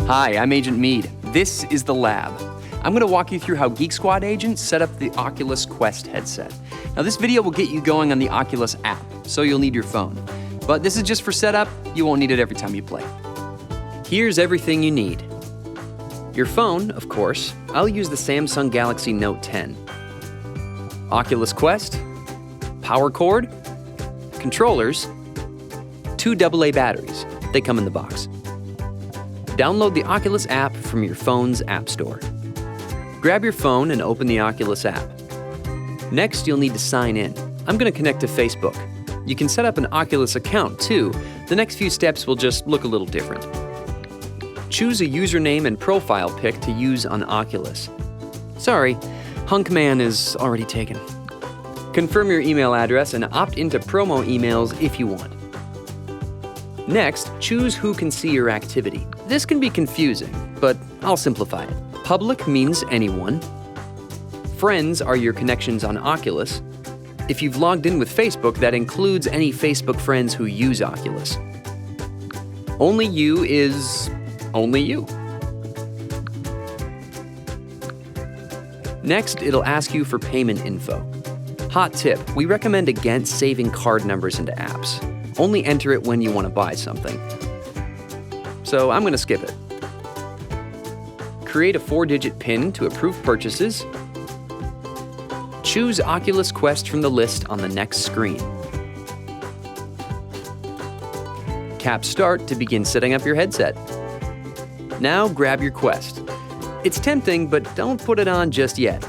Hi, I'm Agent Meade. This is the lab. I'm going to walk you through how Geek Squad agents set up the Oculus Quest headset. Now this video will get you going on the Oculus app, so you'll need your phone. But this is just for setup, you won't need it every time you play. Here's everything you need. Your phone, of course. I'll use the Samsung Galaxy Note 10. Oculus Quest, power cord, controllers, 2 AA batteries. They come in the box. Download the Oculus app from your phone's app store. Grab your phone and open the Oculus app. Next, you'll need to sign in. I'm going to connect to Facebook. You can set up an Oculus account too. The next few steps will just look a little different. Choose a username and profile pic to use on Oculus. Sorry, Hunkman is already taken. Confirm your email address and opt into promo emails if you want. Next, choose who can see your activity. This can be confusing, but I'll simplify it. Public means anyone. Friends are your connections on Oculus. If you've logged in with Facebook, that includes any Facebook friends who use Oculus. Only you is only you. Next, it'll ask you for payment info. Hot tip, we recommend against saving card numbers into apps. Only enter it when you want to buy something. So I'm going to skip it. Create a 4-digit PIN to approve purchases. Choose Oculus Quest from the list on the next screen. Tap Start to begin setting up your headset. Now grab your Quest. It's tempting, but don't put it on just yet.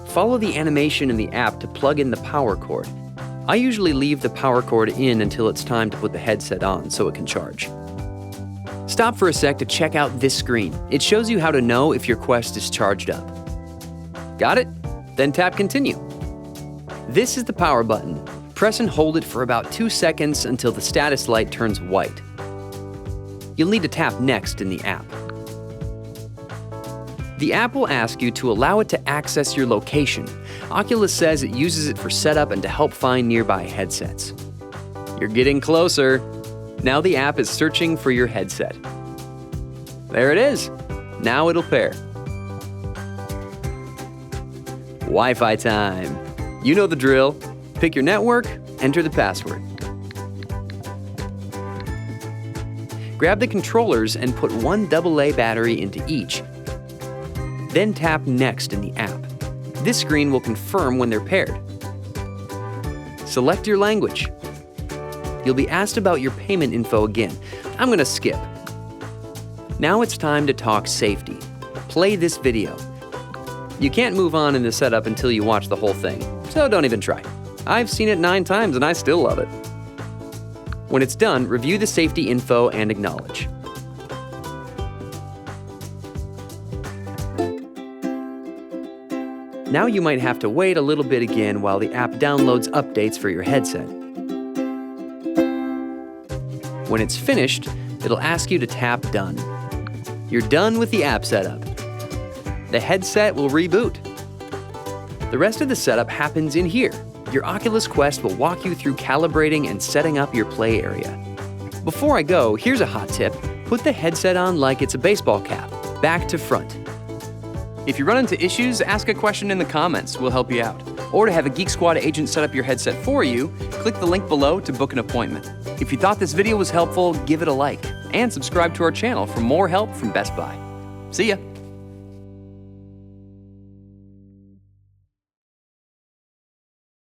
Follow the animation in the app to plug in the power cord. I usually leave the power cord in until it's time to put the headset on so it can charge. Stop for a sec to check out this screen. It shows you how to know if your Quest is charged up. Got it? Then tap Continue. This is the power button. Press and hold it for about 2 seconds until the status light turns white. You'll need to tap Next in the app. The app will ask you to allow it to access your location. Oculus says it uses it for setup and to help find nearby headsets. You're getting closer. Now the app is searching for your headset. There it is. Now it'll pair. Wi-Fi time. You know the drill. Pick your network, enter the password. Grab the controllers and put 1 AA battery into each. Then tap Next in the app. This screen will confirm when they're paired. Select your language. You'll be asked about your payment info again. I'm going to skip. Now it's time to talk safety. Play this video. You can't move on in the setup until you watch the whole thing, so don't even try. I've seen it 9 times and I still love it. When it's done, review the safety info and acknowledge. Now you might have to wait a little bit again while the app downloads updates for your headset. When it's finished, it'll ask you to tap Done. You're done with the app setup. The headset will reboot. The rest of the setup happens in here. Your Oculus Quest will walk you through calibrating and setting up your play area. Before I go, here's a hot tip. Put the headset on like it's a baseball cap, back to front. If you run into issues, ask a question in the comments. We'll help you out. Or to have a Geek Squad agent set up your headset for you, click the link below to book an appointment. If you thought this video was helpful, give it a like. And subscribe to our channel for more help from Best Buy. See ya!